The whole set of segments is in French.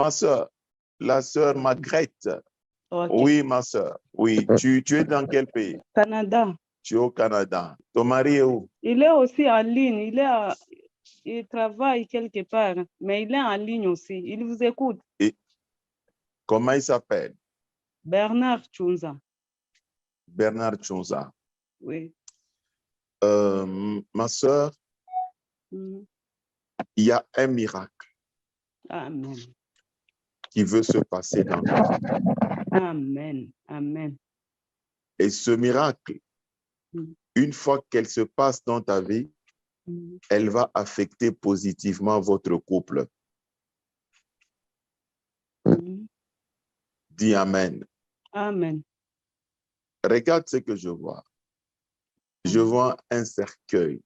Ma soeur, la sœur Margrethe. Ok. Oui, ma soeur. Oui, tu es dans quel pays? Canada. Tu es au Canada. Ton mari est où? Il est aussi en ligne. Il travaille quelque part, mais il est en ligne aussi. Il vous écoute. Et comment il s'appelle? Bernard Chunza. Bernard Chonza. Oui. Ma soeur, Mhm. il y a un miracle Amen. qui veut se passer dans ta vie. Amen. Amen. Et ce miracle, Mhm. une fois qu'elle se passe dans ta vie, Mhm. elle va affecter positivement votre couple. Mhm. Dis Amen. Amen. Regarde ce que je vois. Je vois un cercueil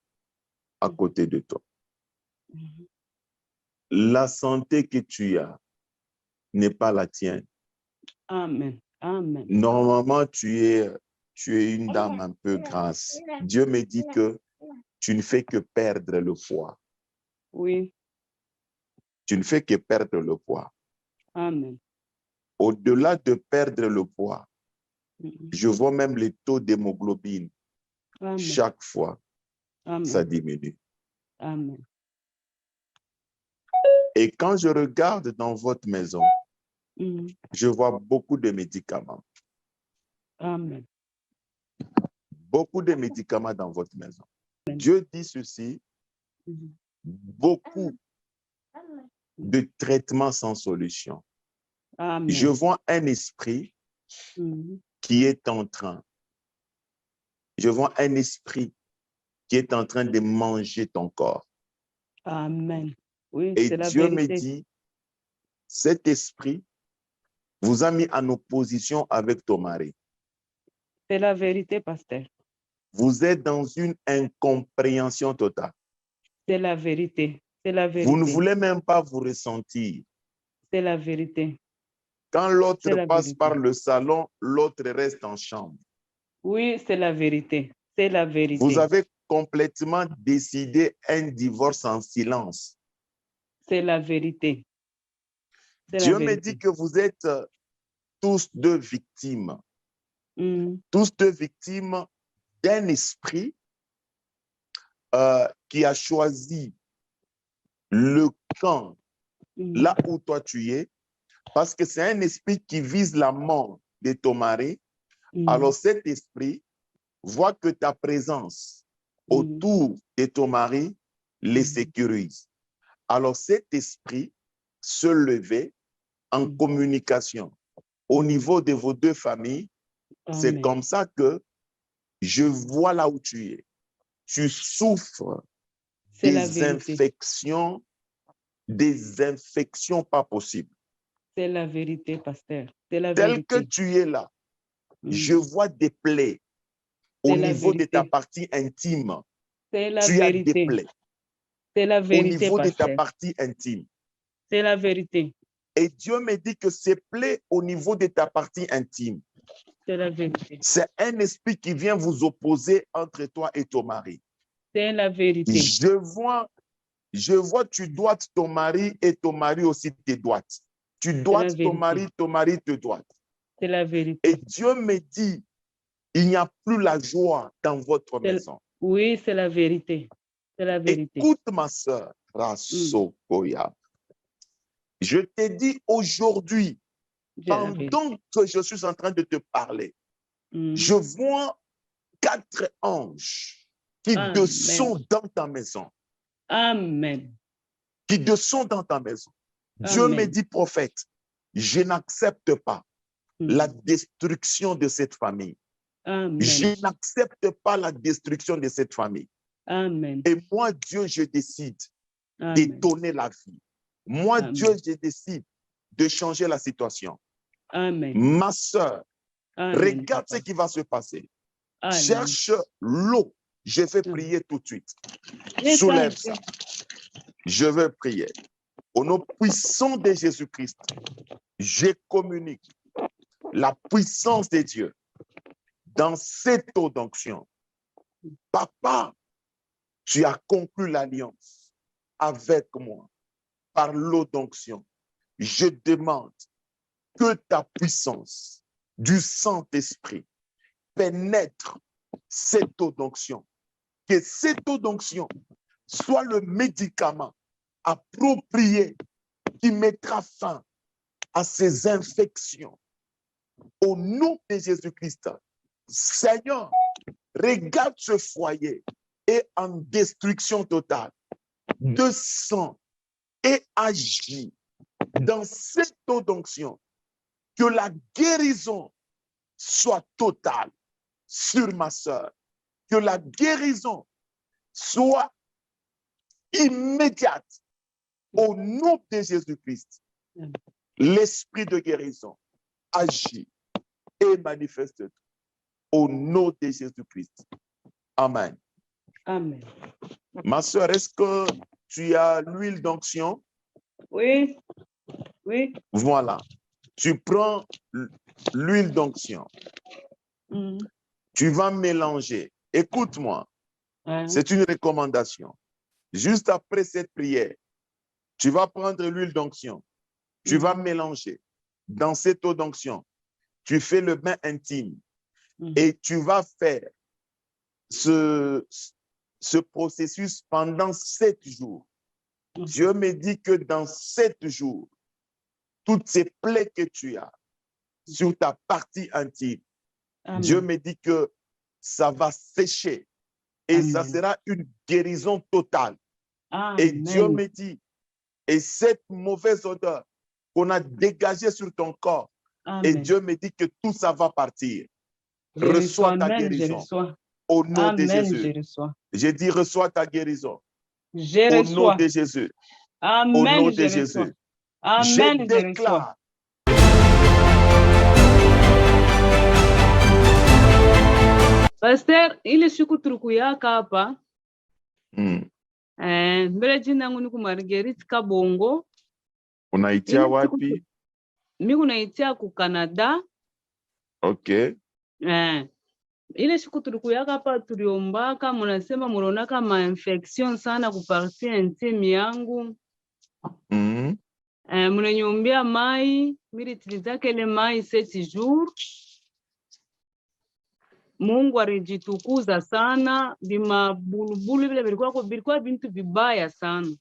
à côté de toi. Mhm. La santé que tu as n'est pas la tienne. Amen. Amen. Normalement, tu es une dame un peu grasse. Dieu me dit que tu ne fais que perdre le poids. Oui. Tu ne fais que perdre le poids. Amen. Au-delà de perdre le poids, Mhm. je vois même les taux d'hémoglobine. Amen. Chaque fois, ça Amen. diminue. Amen. Et quand je regarde dans votre maison, Mhm. je vois beaucoup de médicaments. Amen. Beaucoup de médicaments dans votre maison. Dieu dit ceci, Mhm. beaucoup de traitements sans solution. Amen. Je vois un esprit Mhm. qui est en train, je vois un esprit qui est en train de manger ton corps. Amen. Oui, Et c'est la Dieu me vérité. dit, cet esprit vous a mis en opposition avec ton mari. C'est la vérité, pasteur. Vous êtes dans une incompréhension totale. C'est la vérité. C'est la Vous ne vérité. voulez même pas vous ressentir. C'est la vérité. Quand C'est l'autre la passe vérité. par le salon, l'autre reste en chambre. Oui, c'est la vérité. C'est la Vous vérité. avez complètement décidé un divorce en silence. C'est la vérité. C'est la Dieu me vérité. dit que vous êtes tous deux victimes. Mhm. Tous deux victimes d'un esprit qui a choisi le camp Mhm. là où toi tu es, parce que c'est un esprit qui vise la mort de ton mari. Mhm. Alors cet esprit voit que ta présence Mhm. autour de ton mari les Mhm. sécurise. Alors cet esprit se levait en Mhm. communication au Mhm. niveau de vos deux familles. C'est Amen. comme ça que je vois là où tu es. Tu souffres C'est la vérité. des infections pas possibles. C'est la vérité, pasteur. C'est la Tel que vérité. tu es là, Mhm. je vois des plaies au C'est la niveau de ta vérité. partie intime. C'est la Tu as des vérité. plaies C'est la au vérité, niveau de ta pasteur. partie intime. C'est la vérité. Et Dieu me dit que ces plaies au niveau de ta partie intime, C'est la vérité. c'est un esprit qui vient vous opposer entre toi et ton mari. C'est la vérité. Je vois, tu doites ton mari et ton mari aussi te doite. Tu C'est la doites ton vérité. mari te doite. C'est la Et vérité. Dieu me dit, il n'y a plus la joie dans votre C'est- maison. Oui, c'est la vérité. C'est la vérité. Écoute ma soeur, Rasokoya. Je t'ai dit aujourd'hui, C'est la vérité. pendant que je suis en train de te parler, Mhm. je vois 4 anges qui Amen. descendent dans ta maison. Amen. Qui descendent dans ta maison. Dieu me Amen. dit, prophète, je n'accepte pas Mhm. la destruction de cette famille. Amen. Je n'accepte pas la destruction de cette famille. Amen. Et moi, Dieu, je décide de Amen. donner la vie. Moi, Amen. Dieu, je décide de changer la situation. Amen. Ma soeur, Amen. regarde ce Papa. qui va se passer. Amen. Cherche l'eau. Je vais Amen. prier tout de suite. Et Soulève ça, ça. Je vais prier. Au nom puissant de Jésus-Christ, je communique la puissance de Dieu dans cette eau d'onction. Papa, tu as conclu l'alliance avec moi par l'eau d'onction. je demande que ta puissance du Saint-Esprit pénètre cette eau d'onction. Que cette eau d'onction soit le médicament approprié qui mettra fin à ces infections. Au nom de Jésus-Christ, Seigneur, regarde ce foyer et en destruction totale de sang et agis dans cette eau d'onction. Que la guérison soit totale sur ma sœur. Que la guérison soit immédiate au nom de Jésus-Christ. L'esprit de guérison agit et manifeste au nom de Jésus-Christ. Amen. Amen. Ma sœur, est-ce que tu as l'huile d'onction? Oui, oui. Voilà. Tu prends l'huile d'onction. Tu vas mélanger. Écoute-moi. C'est une recommandation. Juste après cette prière, tu vas prendre l'huile d'onction. Tu vas mélanger dans cette eau d'onction. Tu fais le bain intime et tu vas faire ce processus pendant 7 jours. Dieu me dit que dans 7 jours, toutes ces plaies que tu as sur ta partie intime, Amen. Dieu me dit que ça va sécher et Amen. Ça sera une guérison totale. Amen. Et Dieu me dit, et cette mauvaise odeur qu'on a dégagée sur ton corps, Amen. Et Dieu me dit que tout ça va partir. Reçois ta guérison. Au nom Amen, de Jésus. J'ai dit, reçois ta guérison. Au nom de Jésus. Amen, au nom de Jésus. Amen, je déclare. Pastor, ile siku tulikuyaka hapa. Mbele jina yangu ni Marguerite Kabongo. Unaitia wapi? Mimi unaitia ku Canada. Okay. Ile siku tulikuyaka hapa tuliombaka, mnasema mnaonaka ma infection sana kupartia intime yangu. Mnanyombea mai, mimi tilizaka ile mai 7 jours. Mungu alijitukuza sana, bima bulubulu vile vilikuwa bintu vibaya sana.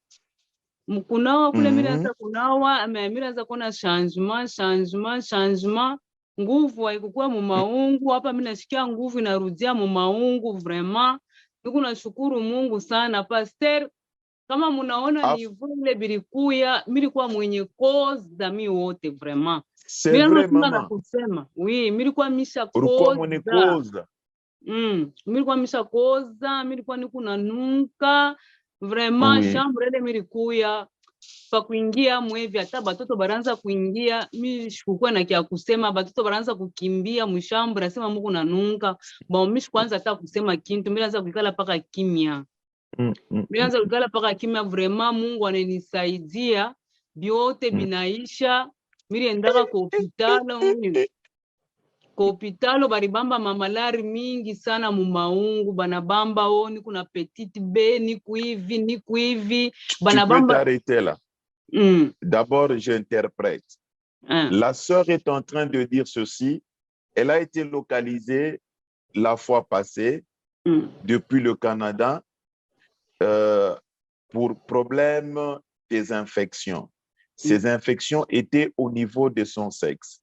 Mkunawa kule miraza kunawa, miraza kuna changement. Nguvu haikuwa mu maungu, hapa mimi nasikia nguvu inarudia mu maungu vraiment. Niko nashukuru Mungu sana. Pastor, kama mnaona ni vile bilikuya, milikuwa mwenye cause za mi wote vraiment. C'est vrai maman. Kusema. Oui, milikuwa misha ulikuwa mwenye cause. Milikuwa misha cause, milikuwa niku nanuka vraiment chambre ile milikuya pa kuingia mwevi hata batoto baranza kuingia mimi shukukua na kia kusema batoto baranza kukimbia mshambre nasema Mungu nanuka bon mimi kwanza hata kusema kintu mimi naanza kuikala paka kimya. Mianza kukala paka kimya vraiment Mungu ananisaidia biote binaisha mimi endaka kwa hospitalo baribamba mamalari mingi sana mu maungu banabamba oni kuna petite B ni kuivi banabamba. Tu peux t'arrêter là. D'abord j'interprète. La sœur est en train de dire ceci. Elle a été localisée la fois passée depuis le Canada pour problème des infections. Ces infections étaient au niveau de son sexe.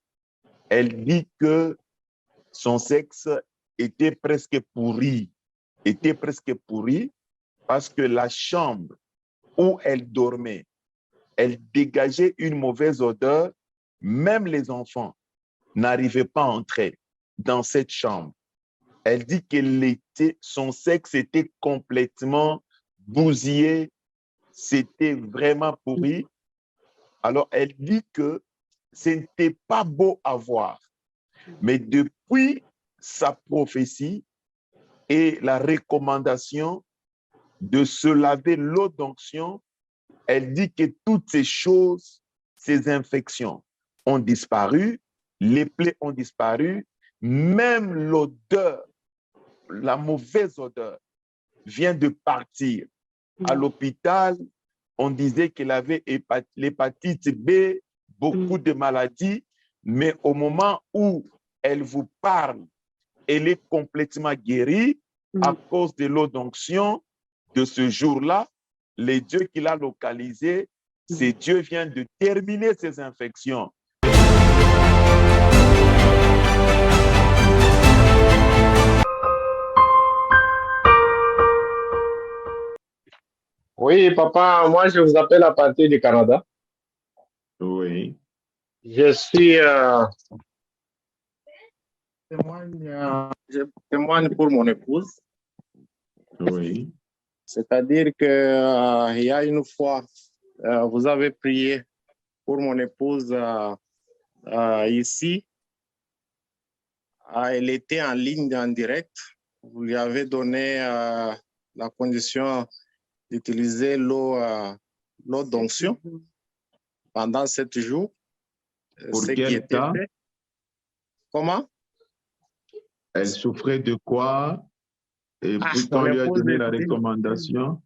Elle dit que son sexe était presque pourri parce que la chambre où elle dormait, elle dégageait une mauvaise odeur. Même les enfants n'arrivaient pas à entrer dans cette chambre. Elle dit que son sexe était complètement bousillé, c'était vraiment pourri. Alors, elle dit que ce n'était pas beau à voir. Mais depuis sa prophétie et la recommandation de se laver l'eau d'onction, elle dit que toutes ces choses, ces infections ont disparu, les plaies ont disparu, même l'odeur, la mauvaise odeur vient de partir. À l'hôpital, on disait qu'elle avait l'hépatite B, beaucoup de maladies, mais au moment où elle vous parle, elle est complètement guérie à cause de l'eau d'onction de ce jour-là. Les dieux qu'il a localisés, c'est Dieu vient de terminer ces infections. Oui, papa, moi je vous appelle à partir du Canada. Oui. Je suis je témoigne pour mon épouse. Oui. C'est-à-dire que il y a une fois, vous avez prié pour mon épouse ici. Elle était en ligne en direct. Vous lui avez donné la condition d'utiliser l'eau d'onction pendant 7 jours. Pour ce qui quel était temps? fait. Comment? Elle souffrait de quoi? Et puis Mon on lui a épouse donné la recommandation.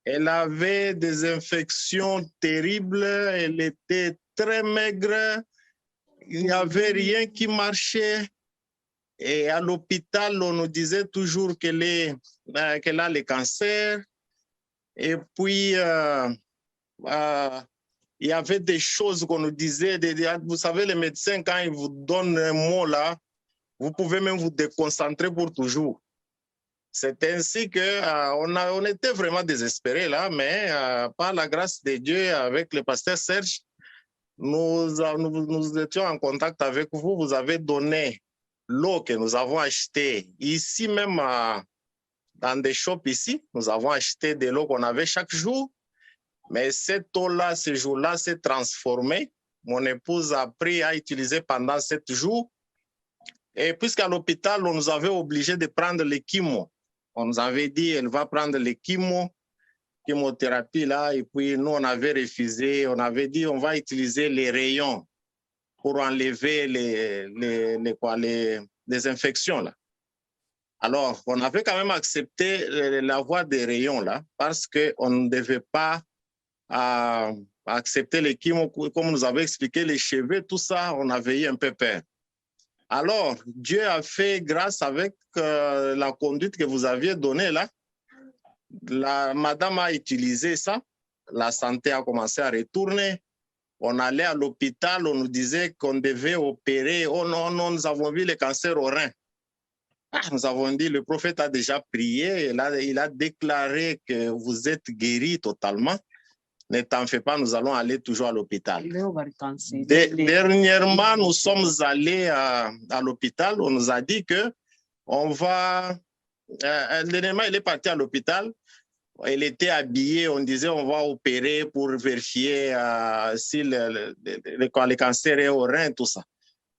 Elle avait des infections terribles, elle était très maigre, il n'y avait rien qui marchait. Et à l'hôpital, on nous disait toujours qu'elle a le cancer. Et puis, il y avait des choses qu'on nous disait. Vous savez, les médecins, quand ils vous donnent un mot là, vous pouvez même vous déconcentrer pour toujours. C'est ainsi que on était vraiment désespérés là, mais par la grâce de Dieu, avec le pasteur Serge, nous étions en contact avec vous. Vous avez donné l'eau que nous avons achetée ici même dans des shops ici. Nous avons acheté de l'eau qu'on avait chaque jour. Mais cette eau-là, ce jour-là, s'est transformée. Mon épouse a pris à utiliser pendant 7 jours. Et puisqu'à l'hôpital, on nous avait obligé de prendre les chimo. On nous avait dit, elle va prendre les chimiothérapie là, et puis nous, on avait refusé. On avait dit, on va utiliser les rayons pour enlever les infections là. Alors, on avait quand même accepté la voie des rayons là, parce qu'on ne devait pas accepter les chimio, comme nous avait expliqué, les cheveux, tout ça, on avait eu un peu peur. Alors, Dieu a fait grâce avec la conduite que vous aviez donnée là. Madame a utilisé ça. La santé a commencé à retourner. On allait à l'hôpital, on nous disait qu'on devait opérer. Oh non, non, nous avons vu le cancer au rein. Nous avons dit, le prophète a déjà prié. Il a déclaré que vous êtes guéri totalement. Ne t'en fais pas, nous allons aller toujours à l'hôpital. Dernièrement, nous sommes allés à l'hôpital. On nous a dit que on va... dernièrement, il est parti à l'hôpital. Il était habillé. On disait on va opérer pour vérifier si le cancer est au rein, tout ça.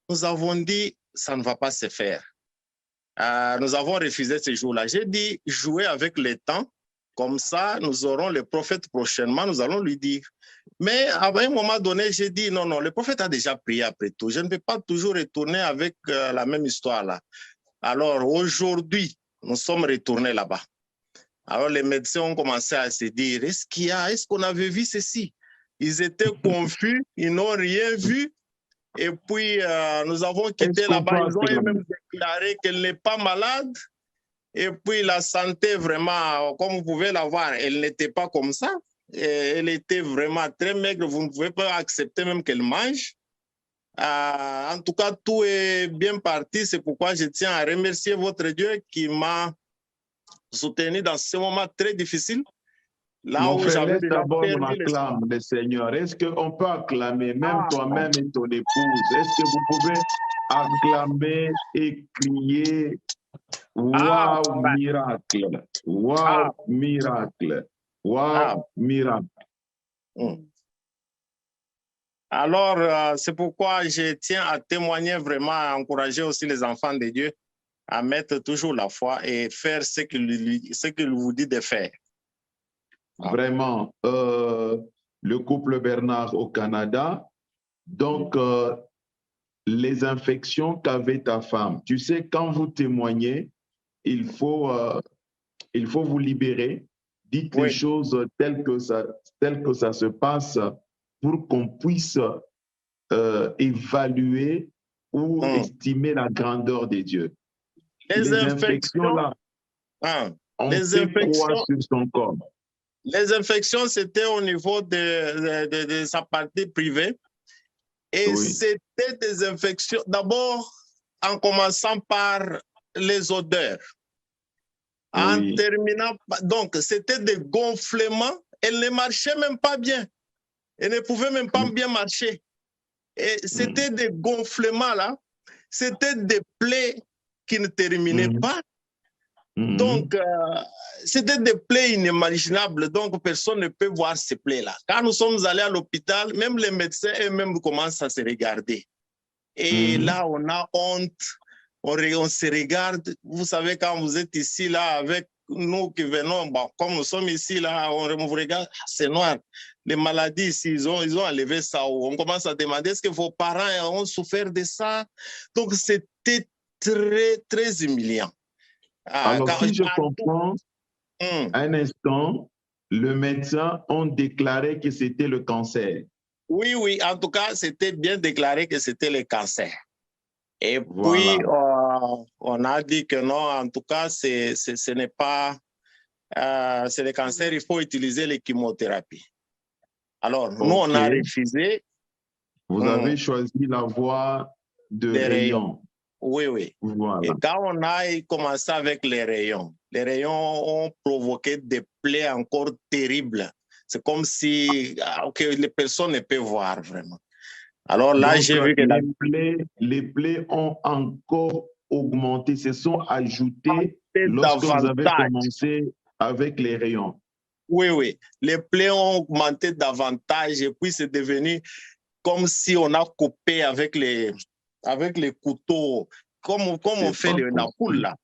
Nous avons dit ça ne va pas se faire. Nous avons refusé ce jour-là. J'ai dit jouer avec le temps. Comme ça, nous aurons le prophète prochainement, nous allons lui dire. Mais à un moment donné, j'ai dit, non, non, le prophète a déjà prié après tout. Je ne peux pas toujours retourner avec la même histoire là. Alors aujourd'hui, nous sommes retournés là-bas. Alors les médecins ont commencé à se dire, est-ce qu'on avait vu ceci? Ils étaient confus, ils n'ont rien vu. Et puis, nous avons quitté là-bas. Ils ont même déclaré qu'elle n'est pas malade. Et puis la santé, vraiment, comme vous pouvez la voir, elle n'était pas comme ça. Elle était vraiment très maigre. Vous ne pouvez pas accepter même qu'elle mange. En tout cas, tout est bien parti. C'est pourquoi je tiens à remercier votre Dieu qui m'a soutenu dans ce moment très difficile. Là mon où frère, laisse d'abord on acclame le Seigneur. Est-ce qu'on peut acclamer, même toi-même et ton épouse? Est-ce que vous pouvez acclamer et crier? Wow, miracle. Wow, miracle. Wow, miracle. Alors, c'est pourquoi je tiens à témoigner vraiment, à encourager aussi les enfants de Dieu à mettre toujours la foi et faire ce qu'il vous dit de faire. Vraiment, le couple Bernard au Canada, donc les infections qu'avait ta femme, tu sais, quand vous témoignez, il faut vous libérer. Dites les choses telles que ça se passe pour qu'on puisse évaluer ou estimer la grandeur de Dieu. Les infections là, on les fait quoi infections, sur son corps? Les infections, c'était au niveau de sa partie privée. Et c'était des infections, d'abord en commençant par les odeurs. En terminant, donc c'était des gonflements. Elle ne marchait même pas bien. Elle ne pouvait même pas bien marcher. Et c'était des gonflements là. C'était des plaies qui ne terminaient pas. Donc, c'était des plaies inimaginables. Donc, personne ne peut voir ces plaies-là. Quand nous sommes allés à l'hôpital, même les médecins eux-mêmes commencent à se regarder. Et là, on a honte. On se regarde. Vous savez, quand vous êtes ici, là, avec nous qui venons, bon, comme nous sommes ici, là, on vous regarde, c'est noir. Les maladies ici, ils ont enlevé ça. On commence à demander, est-ce que vos parents ont souffert de ça? Donc, c'était très, très humiliant. Alors, si je comprends, un instant, le médecin a déclaré que c'était le cancer. Oui, en tout cas, c'était bien déclaré que c'était le cancer. Et puis, on a dit que non, en tout cas, ce n'est pas, c'est le cancer, il faut utiliser les chimiothérapies. Alors, nous, on a refusé. Vous avez choisi la voie de rayons. Oui. Voilà. Et quand on a commencé avec les rayons ont provoqué des plaies encore terribles. C'est comme si les personnes ne peuvent voir vraiment. Alors là, j'ai vu que les plaies ont encore augmenté, se sont ajoutées lorsque vous avez commencé avec les rayons. Oui. Les plaies ont augmenté davantage et puis c'est devenu comme si on a coupé avec les couteaux, comme on fait la poule là.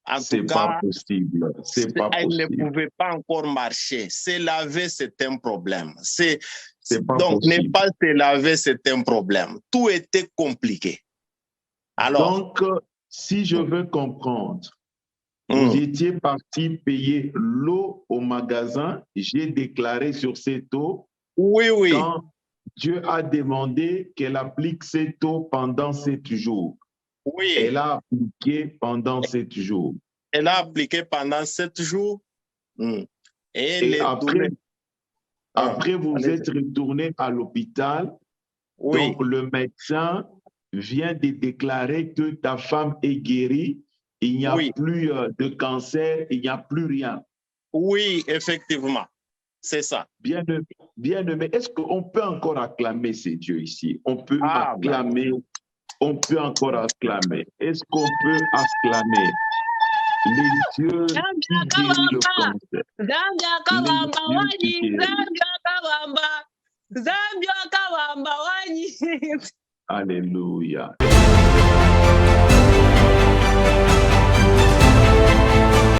En tout cas, possible. Elle ne pouvait pas encore marcher. Se laver, c'est un problème. Donc, ne pas se laver, c'est un problème. Tout était compliqué. Alors, donc, si je veux comprendre, vous étiez parti payer l'eau au magasin, j'ai déclaré sur cette eau. Oui. Quand Dieu a demandé qu'elle applique cette eau pendant 7 jours. Oui. Elle a appliqué pendant 7 jours. Elle a appliqué pendant 7 jours. Et après, vous êtes retourné à l'hôpital. Oui. Donc, le médecin vient de déclarer que ta femme est guérie. Il n'y a plus de cancer, il n'y a plus rien. Oui, effectivement. C'est ça. Bien-aimé, est-ce qu'on peut encore acclamer ces dieux ici? On peut acclamer. On peut encore acclamer. Est-ce qu'on peut acclamer les dieux qui guérissent le cancer? Alléluia.